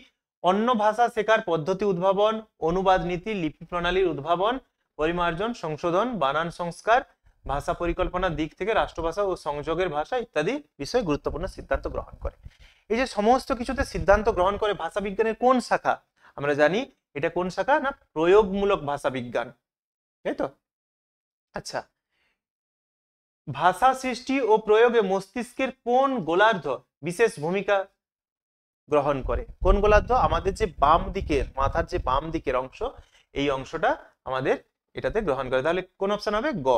অন্য ভাষা শেখার পদ্ধতি উদ্ভাবন, অনুবাদ নীতি, লিপি প্রণালীর উদ্ভাবন, পরিমার্জন, সংশোধন, বানান সংস্কার, ভাষা পরিকল্পনার দিক থেকে রাষ্ট্রভাষা ও সংযোগের ভাষা ইত্যাদি বিষয়ে গুরুত্বপূর্ণ সিদ্ধান্ত গ্রহণ করে। এই যে সমস্ত কিছুতে সিদ্ধান্ত গ্রহণ করে ভাষা বিজ্ঞানের কোন শাখা? আমরা জানি এটা কোন শাখা? না প্রয়োগমূলক ভাষা বিজ্ঞান, তাই তো? আচ্ছা, ভাষা সৃষ্টি ও প্রয়োগে মস্তিষ্কের কোন গোলার্ধ বিশেষ ভূমিকা গ্রহণ করে? কোন গোলার্ধ? আমাদের যে বাম দিকের মাথার যে বাম দিকের অংশ, এই অংশটা আমাদের এটাতে গ্রহণ করে। তাহলে কোন অপশন হবে? গ।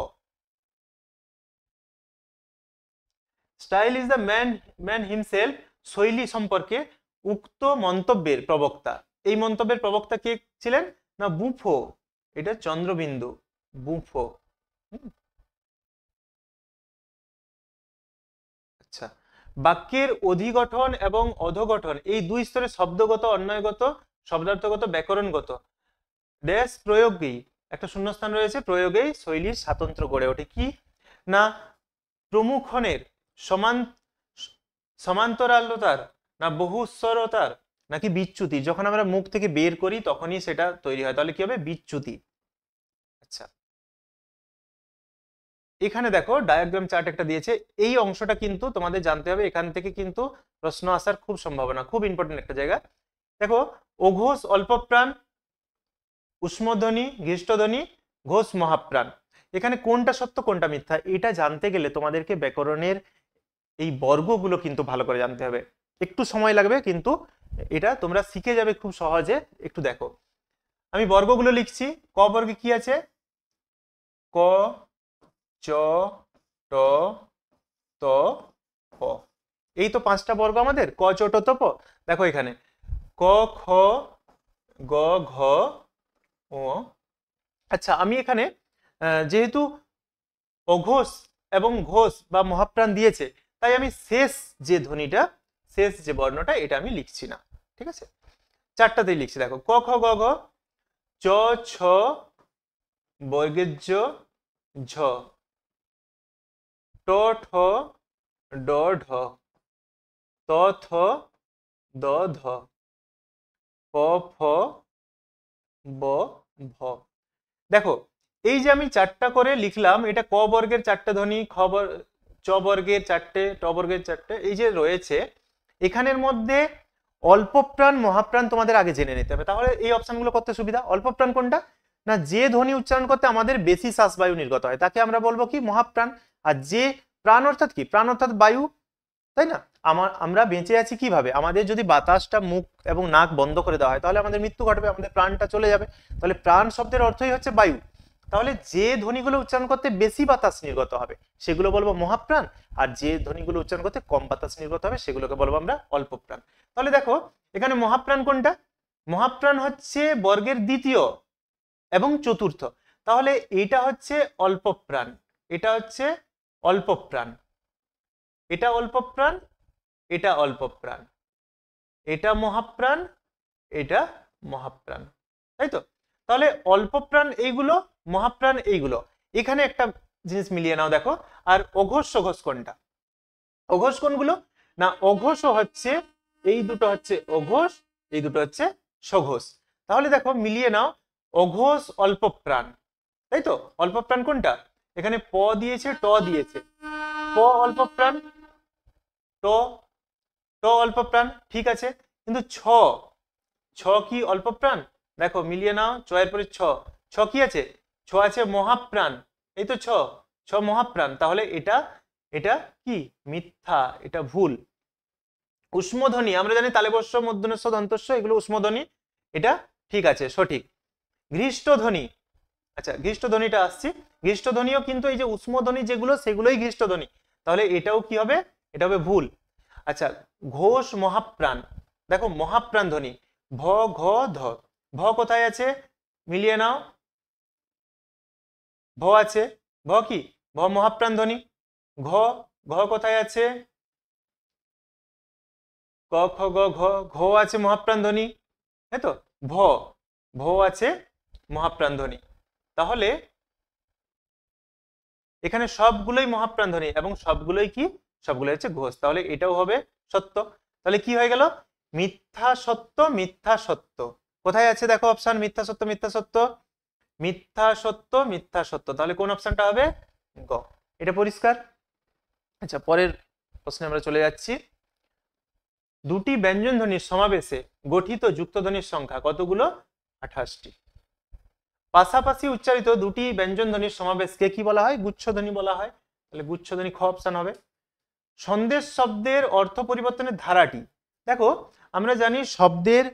Style is the man himself শৈলী সম্পর্কে উক্ত মন্তব্যের প্রবক্তা, এই মন্তব্যের প্রবক্তা কে ছিলেন? না বুফো, এটা চন্দ্রবিন্দু, বুফো। আচ্ছা, বাক্যের অধিগঠন এবং অধগঠন এই দুই স্তরে শব্দগত, অন্বয়গত, শব্দার্থগত, ব্যাকরণগত ড্যাশ প্রয়োগেই, একটা শূন্যস্থান রয়েছে, প্রয়োগেই শৈলীর স্বাতন্ত্র্য গড়ে ওঠে। কি না প্রমুখনের সমান্তরালতার, না বহুস্বরতার, নাকি বিচ্যুতি? যখন আমরা মুখ থেকে বের করি তখনই সেটা তৈরি হয়, তাহলে কি হবে? বিচ্যুতি। আচ্ছা, এখানে দেখো ডায়াগ্রাম চার্ট একটা দিয়েছে, এই অংশটা কিন্তু তোমাদের জানতে হবে, এখান থেকে কিন্তু প্রশ্ন আসার খুব সম্ভাবনা, খুব ইম্পর্টেন্ট একটা জায়গা। দেখো অঘোষ অল্পপ্রাণ, উষ্মধ্বনি ঘৃষ্টধ্বনি, ঘোষ মহাপ্রাণ, এখানে কোনটা সত্য কোনটা মিথ্যা এটা জানতে গেলে তোমাদেরকে ব্যাকরণের এই বর্গগুলো কিন্তু ভালো করে জানতে হবে। একটু সময় লাগবে কিন্তু এটা তোমরা শিখে যাবে খুব সহজে। একটু দেখো, আমি বর্গগুলো লিখছি। ক বর্গে কি আছে? ক, চ, ট, ত, প, এই তো পাঁচটা বর্গ আমাদের, ক চ ট ত প। দেখো এখানে ক খ গ ঘ ও। আচ্ছা, আমি এখানে যেহেতু অঘোষ এবং ঘোষ বা মহাপ্রাণ দিয়েছে, তাই আমি শেষ যে ধ্বনিটা, শেষ যে বর্ণটা, এটা আমি লিখছি না, ঠিক আছে? চারটাতেই লিখছি। দেখো ক খ গ ঘ, চ ছ বর্গের জ ঝ, ট ঠ ড ঢ, ত থ দ ধ, প ফ ব ভ। দেখো এই যে আমি চারটা করে লিখলাম, এটা ক বর্গের চারটে ধ্বনি, চ বর্গের চারটে, ট বর্গের চারটে, এই যে রয়েছে এখানের মধ্যে অল্প প্রাণ মহাপ্রাণ তোমাদের আগে জেনে নিতে হবে। তাহলে এই অপশনগুলো করতে সুবিধা। অল্প প্রাণ কোনটা? না যে ধ্বনি উচ্চারণ করতে আমাদের বেশি শ্বাসবায়ু নির্গত হয় তাকে আমরা বলবো কি? মহাপ্রাণ। আর যে প্রাণ অর্থাৎ কি? প্রাণ অর্থাৎ বায়ু, তাই না? আমরা বেঁচে আছি কিভাবে? আমাদের যদি বাতাসটা মুখ এবং নাক বন্ধ করে দেওয়া হয় তাহলে আমাদের মৃত্যু ঘটবে, আমাদের প্রাণটা চলে যাবে। তাহলে প্রাণ শব্দের অর্থই হচ্ছে বায়ু। তাহলে যে ধ্বনিগুলো উচ্চারণ করতে বেশি বাতাস নির্গত হবে সেগুলো বলবো মহাপ্রাণ, আর যে ধ্বনিগুলো উচ্চারণ করতে কম বাতাস নির্গত হবে সেগুলোকে বলবো আমরা অল্প প্রাণ। তাহলে দেখো এখানে মহাপ্রাণ কোনটা? মহাপ্রাণ হচ্ছে বর্গের দ্বিতীয় এবং চতুর্থ, তাহলে এটা হচ্ছে অল্প প্রাণ, এটা হচ্ছে অল্প প্রাণ, এটা অল্প প্রাণ, এটা অল্প প্রাণ, এটা মহাপ্রাণ, এটা মহাপ্রাণ, তাই তো? তাহলে অল্প প্রাণ এইগুলো, মহাপ্রাণ এইগুলো। এখানে একটা জিনিস মিলিয়ে নাও দেখো, আর অঘোষ সঘোষ কোনটা? অঘোষ কোনগুলো? না অঘোষ হচ্ছে এই দুটো হচ্ছে অঘোষ, এই দুটো হচ্ছে সঘোষ। তাহলে দেখো মিলিয়ে নাও, অঘোষ অল্প প্রাণ, তাই তো? অল্প প্রাণ কোনটা? এখানে প দিয়েছে, ট দিয়েছে, প অল্প প্রাণ, ট ট অল্প প্রাণ, ঠিক আছে। কিন্তু ছ, ছ কি অল্প প্রাণ? দেখো মিলিয়ে নাও, ছ এর পরে ছ, ছ কি আছে? ছ আছে মহাপ্রাণ, এই তো ছ, ছ মহাপ্রাণ। তাহলে এটা এটা কি? মিথ্যা, এটা ভুল। উষ্মধ্বনি আমরা জানি তালেবস্য মূর্ধন্যস্ব দন্তস্ব এগুলো উষ্মধ্বনি, এটা ঠিক আছে, সঠিক। ঘৃষ্টধ্বনি, আচ্ছা ঘৃষ্টধ্বনিটা আসছি, ঘৃষ্টধ্বনিও কিন্তু এই যে উষ্মধ্বনি যেগুলো সেগুলোই ঘৃষ্টধ্বনি, তাহলে এটাও কি হবে? এটা হবে ভুল। আচ্ছা ঘোষ মহাপ্রাণ, দেখো মহাপ্রাণ ধ্বনি ভ ঘ ধ, ভ কোথায় আছে? মিলিয়ে নাও, ভ আছে, ভ কি? ভ মহাপ্রাণ ধ্বনি। ঘ, ঘ কোথায় আছে? ক খ গ ঘ, ঘ আছে মহাপ্রাণ ধ্বনি, তাই তো? ভ, ভ আছে মহাপ্রাণ ধ্বনি। তাহলে এখানে সবগুলোই মহাপ্রাণ ধ্বনি এবং সবগুলোই কি? সবগুলো হচ্ছে ঘোষ, তাহলে এটাও হবে সত্য। তাহলে কি হয়ে গেল? মিথ্যা সত্য, মিথ্যা সত্য কোথায় আছে? দেখো অপশন, মিথ্যা সত্য, মিথ্যা সত্য, মিথ্যা সত্য, মিথ্যা সত্য, তাহলে কোন অপশনটা হবে? গ। এটা পরিষ্কার? আচ্ছা পরের প্রশ্নে আমরা চলে যাচ্ছি। দুটি ব্যঞ্জন ধ্বনির সমাবেশে গঠিত যুক্তধ্বনির সংখ্যা কতগুলো? 28টি। পাশাপাশি উচ্চারিত দুটি ব্যঞ্জন ধ্বনির সমাবেশকে কি বলা হয়? গুচ্ছধ্বনি বলা হয়, তাহলে গুচ্ছধ্বনি খ অপশন হবে। সন্দেশ শব্দের অর্থ পরিবর্তনের ধারাটি, দেখো আমরা জানি শব্দের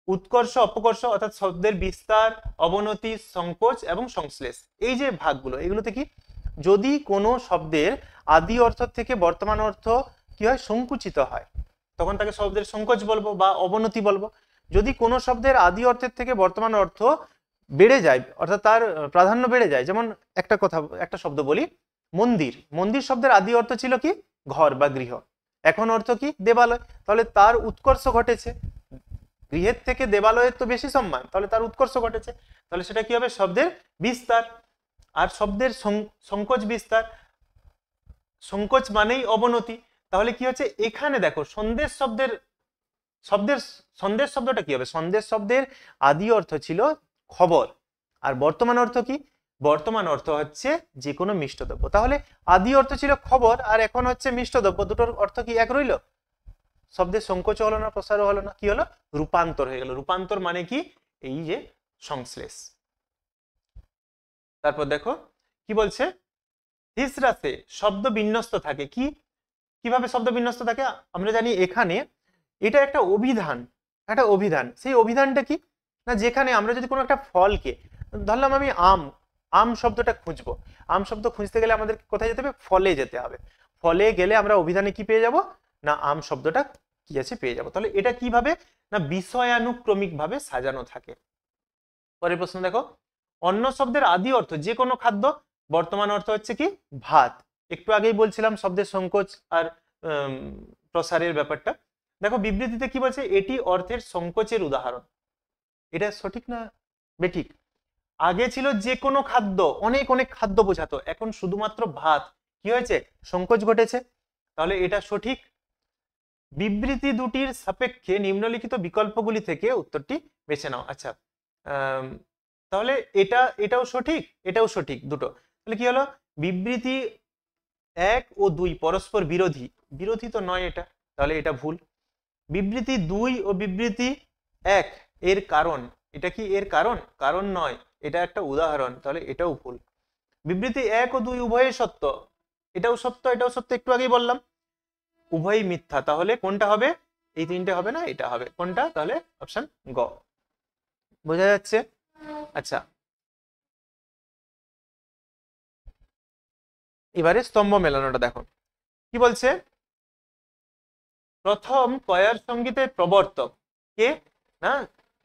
উৎকর্ষ অপকর্ষ অর্থাৎ শব্দের বিস্তার, অবনতি, সংকোচ এবং সংশ্লেষ, এই যে ভাগগুলো, এগুলোতে কি যদি কোনো শব্দের আদি অর্থ থেকে বর্তমান অর্থ কি হয়? সংকুচিত হয়, তখন তাকে শব্দের সংকোচ বলবো বা অবনতি বলবো। যদি কোনো শব্দের আদি অর্থের থেকে বর্তমান অর্থ বেড়ে যায় অর্থাৎ তার প্রাধান্য বেড়ে যায়, যেমন একটা শব্দ বলি মন্দির, মন্দির শব্দের আদি অর্থ ছিল কি? ঘর বা গৃহ, এখন অর্থ কি? দেবালয়, তাহলে তার উৎকর্ষ ঘটেছে, গৃহের থেকে দেবালয়ের তো বেশি সম্মান, তাহলে তার উৎকর্ষ ঘটেছে, তাহলে সেটা কি হবে? শব্দের বিস্তার। আর শব্দের সংকোচ বিস্তার, সংকোচ মানেই অবনতি, তাহলে কি হচ্ছে? এখানে দেখো সন্দেশ শব্দের সন্দেশ শব্দটা কি হবে? সন্দেশ শব্দের আদি অর্থ ছিল খবর, আর বর্তমান অর্থ কি? বর্তমান অর্থ হচ্ছে যে কোনো মিষ্টদ্রব্য, তাহলে আদি অর্থ ছিল খবর আর এখন হচ্ছে মিষ্টদ্রব্য, দুটোর অর্থ কি এক রইল? শব্দের সংকোচ হলো না, প্রসারও হলো না, কি হলো? রূপান্তর হয়ে গেল। রূপান্তর মানে কি? এই যে সংশ্লেষ। তারপর দেখো কি বলছে, হিসরাতে শব্দ বিন্যস্ত থাকে, কি কিভাবে শব্দ বিন্যস্ত থাকে? আমরা জানি এখানে এটা একটা অভিধান, একটা অভিধান, সেই অভিধানটা কি না, যেখানে আমরা যদি কোনো একটা ফলকে ধরলাম, আমি আম, আম শব্দটা খুঁজবো, আম শব্দ খুঁজতে গেলে আমাদের কোথায় যেতে হবে? ফলে যেতে হবে, ফলে গেলে আমরা অভিধানে কি পেয়ে যাব? না আম শব্দটা কি আছে পেয়ে যাব। তাহলে এটা কিভাবে? না বিষয়ানুক্রমিক ভাবে সাজানো থাকে। পরের প্রশ্ন দেখো, অন্য শব্দের আদি অর্থ যে কোনো খাদ্য, বর্তমান অর্থ হচ্ছে কি? ভাত। একটু আগেই বলছিলাম শব্দের সংকোচ আর প্রসারের ব্যাপারটা। দেখো বিবৃতিতে কি বলছে? এটি অর্থের সংকোচের উদাহরণ। এটা সঠিক না বেঠিক? আগে ছিল যে কোনো খাদ্য, অনেক অনেক খাদ্য বোঝাতো, এখন শুধুমাত্র ভাত, কি হয়েছে? সংকোচ ঘটেছে, তাহলে এটা সঠিক। বিবৃতি দুটির সাপেক্ষে নিম্নলিখিত বিকল্পগুলি থেকে উত্তরটি বেছে নাও। আচ্ছা তাহলে এটাও সঠিক, এটাও সঠিক, দুটো। তাহলে কি হলো? বিবৃতি 1 ও 2 পরস্পর বিরোধী, বিরোধী তো নয় এটা, তাহলে এটা ভুল। বিবৃতি 2 ও বিবৃতি 1 এর কারণ, এটা কি এর কারণ? কারণ নয়, এটা একটা উদাহরণ, তাহলে এটাও ভুল। বিবৃতি 1 ও 2 উভয়ই সত্য, এটাও সত্য, এটাও সত্য, একটু আগেই বললাম। উভয়ই মিথ্যা, তাহলে কোনটা হবে? এই তিনটে হবে না, এটা হবে কোনটা? তাহলে অপশন গ। বোঝা যাচ্ছে? আচ্ছা এবারে স্তম্ভ মেলানোটা দেখো কি বলছে। প্রথম কয়ার সঙ্গীতের প্রবর্তক কে, না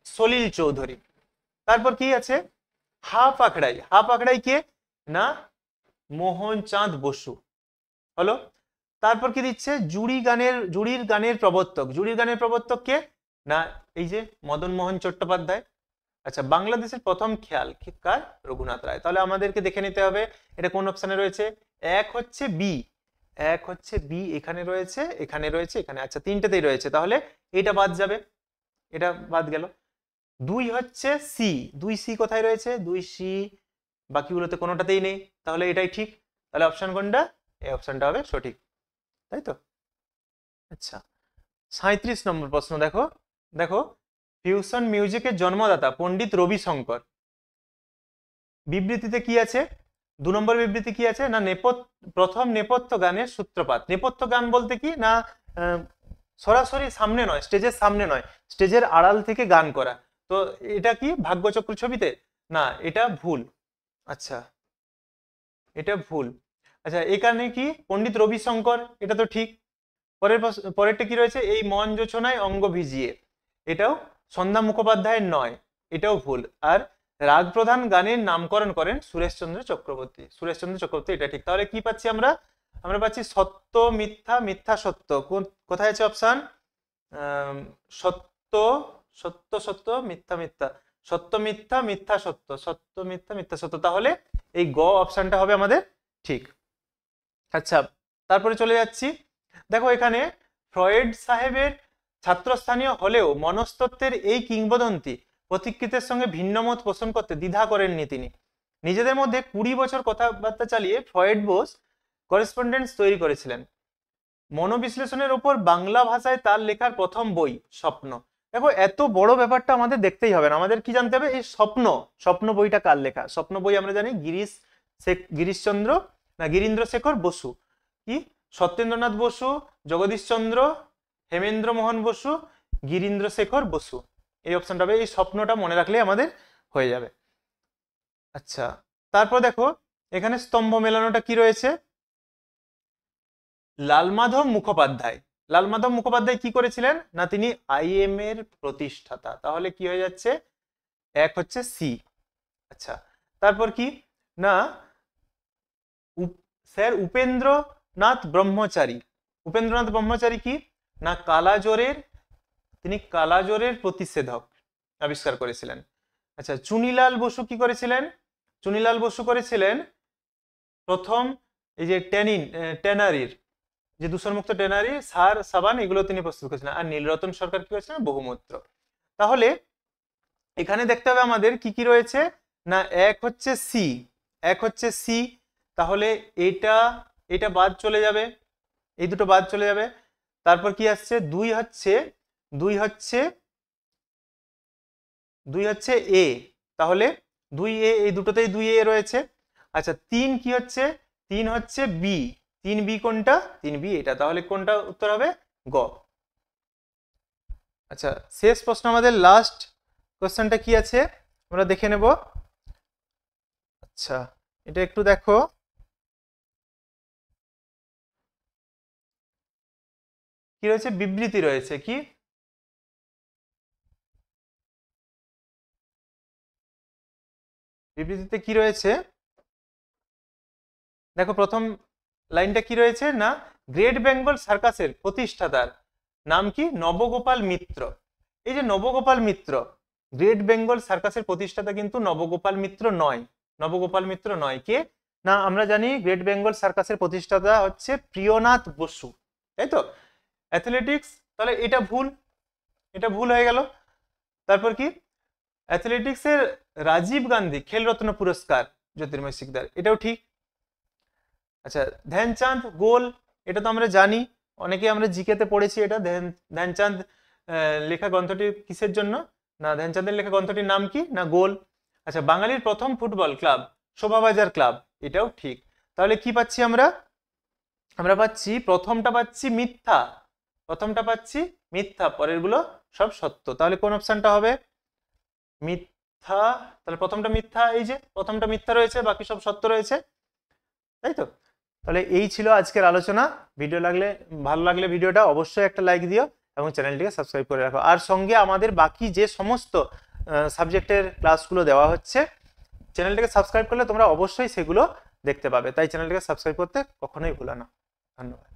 সলিল চৌধুরী। তারপর কি আছে, হা পাখড়াই, হা পাখড়াই কে, না মোহনচাঁদ বসু হলো। তারপর কি দিচ্ছে, জুড়ির গানের প্রবর্তক, জুড়ির গানের প্রবর্তক কে, না এই যে মদন মোহন চট্টোপাধ্যায়। আচ্ছা, বাংলাদেশের প্রথম খেয়াল কার, রঘুনাথ রায়। তাহলে আমাদেরকে দেখে নিতে হবে এটা কোন অপশনে রয়েছে। এক হচ্ছে বি, এক হচ্ছে বি, এখানে রয়েছে, এখানে রয়েছে, এখানে, আচ্ছা তিনটেতেই রয়েছে, তাহলে এটা বাদ যাবে, এটা বাদ গেল। দুই হচ্ছে সি, দুই সি কোথায় রয়েছে, দুই সি বাকিগুলোতে কোনোটাতেই নেই, তাহলে এটাই ঠিক। তাহলে অপশন কোনটা, এই অপশনটা হবে সঠিক, তাই তো। আচ্ছা, 37 নম্বর প্রশ্ন দেখো। দেখো, ফিউশন মিউজিকের জন্মদাতা পণ্ডিত রবিশঙ্কর। বিবৃতিতে কি আছে, 2 নম্বর বিবৃতি কি আছে, না প্রথম নেপথ্য গানের সূত্রপাত। নেপথ্য গান বলতে কি, না সরাসরি সামনে নয়, স্টেজের সামনে নয়, স্টেজের আড়াল থেকে গান করা। তো এটা কি ভাগ্যচক্র ছবিতে, না এটা ভুল। আচ্ছা, এটা ভুল। আচ্ছা, এখানে কি পণ্ডিত রবিশঙ্কর, এটা তো ঠিক। পরেরটা কি রয়েছে, এই মন যোচনায় অঙ্গ ভিজিয়ে, এটাও সন্ধ্যা মুখোপাধ্যায়ের নয়, এটাও ভুল। আর রাগ প্রধান গানের নামকরণ করেন সুরেশচন্দ্র চক্রবর্তী, সুরেশচন্দ্র চক্রবর্তী, এটা ঠিক। তাহলে কি পাচ্ছি আমরা, আমরা পাচ্ছি সত্য মিথ্যা, মিথ্যা সত্য। কোথায় আছে অপশন, সত্য সত্য সত্য, মিথ্যা মিথ্যা, সত্য মিথ্যা, মিথ্যা সত্য, সত্য মিথ্যা, মিথ্যা সত্য। তাহলে এই গ অপশনটা হবে আমাদের ঠিক। আচ্ছা, তারপরে চলে যাচ্ছি। দেখো এখানে ফ্রয়েড সাহেবের ছাত্রস্থানীয় হলেও মনস্তত্ত্বের এই কিংবদন্তি প্রতিকৃতের সঙ্গে ভিন্নমত পোষণ করতে দ্বিধা করেননি তিনি। নিজেদের মধ্যে 20 বছর কথাবার্তা চালিয়ে ফ্রয়েড বোস করেসপন্ডেন্স তৈরি করেছিলেন। মনোবিশ্লেষণের উপর বাংলা ভাষায় তার লেখার প্রথম বই স্বপ্ন। দেখো এত বড় ব্যাপারটা আমাদের দেখতেই হবে না, আমাদের কি জানতে হবে, এই স্বপ্ন, স্বপ্ন বইটা কার লেখা। স্বপ্ন বই আমরা জানি গিরিশচন্দ্র, না গিরীন্দ্রশেখর বসু। কি, সত্যেন্দ্রনাথ বসু, জগদীশচন্দ্র, হেমেন্দ্র মোহন বসু, গিরীন্দ্রশেখর বসু, এই অপশনটা হবে। এই স্বপ্নটা মনে রাখলে আমাদের হয়ে যাবে। আচ্ছা, তারপর দেখো এখানে স্তম্ভ মেলানোটা কি রয়েছে, লালমাধব মুখোপাধ্যায়। লালমাধব মুখোপাধ্যায় কি করেছিলেন, না তিনি আইএম এর প্রতিষ্ঠাতা। তাহলে কি হয়ে যাচ্ছে, এক হচ্ছে সি। আচ্ছা, তারপর কি, না স্যার উপেন্দ্রনাথ ব্রহ্মচারী। উপেন্দ্রনাথ ব্রহ্মচারী কি, না কালাজ্বরের, তিনি কালাজ্বরের প্রতিষেধক আবিষ্কার করেছিলেন। আচ্ছা, চুনিলাল বসু কি করেছিলেন, চুনিলাল বসু করেছিলেন প্রথম এই যে ট্যানারির যে দূষণমুক্ত ট্যানারি, সার, সাবান, এগুলো তিনি প্রস্তুত করেছিলেন। আর নীলরতন সরকার কি করেছিলেন, বহুমূত্র। তাহলে এখানে দেখতে হবে আমাদের কি কি রয়েছে, না এক হচ্ছে সি, এক হচ্ছে সি। তাহলে এটা এটা বাদ চলে যাবে, এই দুটো বাদ চলে যাবে। তারপর কি আসছে, দুই হচ্ছে, দুই হচ্ছে, দুই হচ্ছে এ, তাহলে দুই এ, এই দুটোতেই দুই এ রয়েছে। আচ্ছা, তিন কি হচ্ছে, তিন হচ্ছে বি, তিন বি কোনটা, তিন বি এটা, তাহলে কোনটা উত্তর হবে, গ। আচ্ছা, শেষ প্রশ্ন আমাদের লাস্ট কোশ্চেনটা কি আছে আমরা দেখে নেব। আচ্ছা, এটা একটু দেখো, কি রয়েছে, বিবৃতি রয়েছে। কি, বিবৃতিতে কি রয়েছে দেখো, প্রথম লাইনটা কি রয়েছে, না গ্রেট বেঙ্গল সার্কাসের প্রতিষ্ঠাতার নাম কি, নবগোপাল মিত্র। এই যে নবগোপাল মিত্র, গ্রেট বেঙ্গল সার্কাসের প্রতিষ্ঠাতা কিন্তু নবগোপাল মিত্র নয়, নবগোপাল মিত্র নয়। কে, না আমরা জানি গ্রেট বেঙ্গল সার্কাসের প্রতিষ্ঠাতা হচ্ছে প্রিয়নাথ বসু, তাই তো। অ্যাথলেটিক্স, তাহলে এটা ভুল, এটা ভুল হয়ে গেল। তারপর কি, অ্যাথলেটিক্সের রাজীব গান্ধী খেলরত্ন পুরস্কার জ্যোতির্ময় সিকদার, এটাও ঠিক। আচ্ছা, ধ্যানচাঁদ গোল, এটা তো আমরা জানি, অনেকে আমরা জিকেতে পড়েছি এটা। ধ্যানচাঁদ লেখা গ্রন্থটি কিসের জন্য, না ধ্যানচাঁদের লেখা গ্রন্থটির নাম কি, না গোল। আচ্ছা, বাঙালির প্রথম ফুটবল ক্লাব শোভাবাজার ক্লাব, এটাও ঠিক। তাহলে কি পাচ্ছি আমরা, আমরা পাচ্ছি প্রথমটা পাচ্ছি মিথ্যা, প্রথমটা পাচ্ছি মিথ্যা, পরেরগুলো সব সত্য। তাহলে কোন অপশনটা হবে, মিথ্যা। তাহলে প্রথমটা মিথ্যা, এই যে প্রথমটা মিথ্যা রয়েছে, বাকি সব সত্য রয়েছে, তাই তো। তাহলে এই ছিল আজকের আলোচনা। ভালো লাগলে ভিডিওটা অবশ্যই একটা লাইক দিও এবং চ্যানেলটিকে সাবস্ক্রাইব করে রাখো। আর সঙ্গে আমাদের বাকি যে সমস্ত সাবজেক্টের ক্লাসগুলো দেওয়া হচ্ছে, চ্যানেলটিকে সাবস্ক্রাইব করলে তোমরা অবশ্যই সেগুলো দেখতে পাবে। তাই চ্যানেলটিকে সাবস্ক্রাইব করতে কখনোই ভুলো না। ধন্যবাদ।